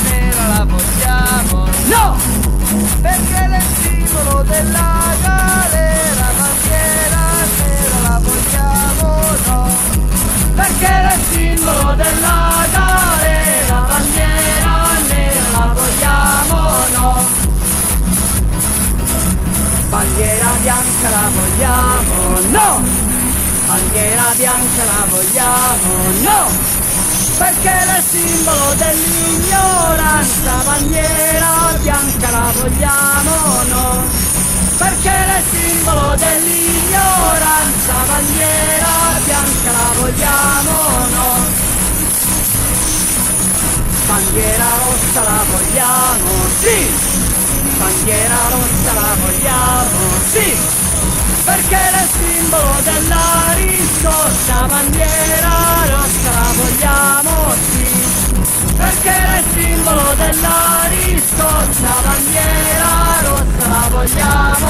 nera la vogliamo, no! Perché è il simbolo della galera, bandiera nera la vogliamo, no! Perché è il simbolo della galera, bandiera nera la vogliamo, no! Bandiera bianca la vogliamo, no! Bandiera bianca la vogliamo, no! Perché è il simbolo dell'ignoranza, bandiera bianca la vogliamo, no! Perché è il simbolo dell'ignoranza, bandiera bianca la vogliamo, no! Bandiera rossa la vogliamo, sì! Bandiera rossa la vogliamo, sì! Perché è il simbolo della riscossa, bandiera rossa la vogliamo, sì! Perché è il simbolo della riscossa, bandiera rossa la vogliamo!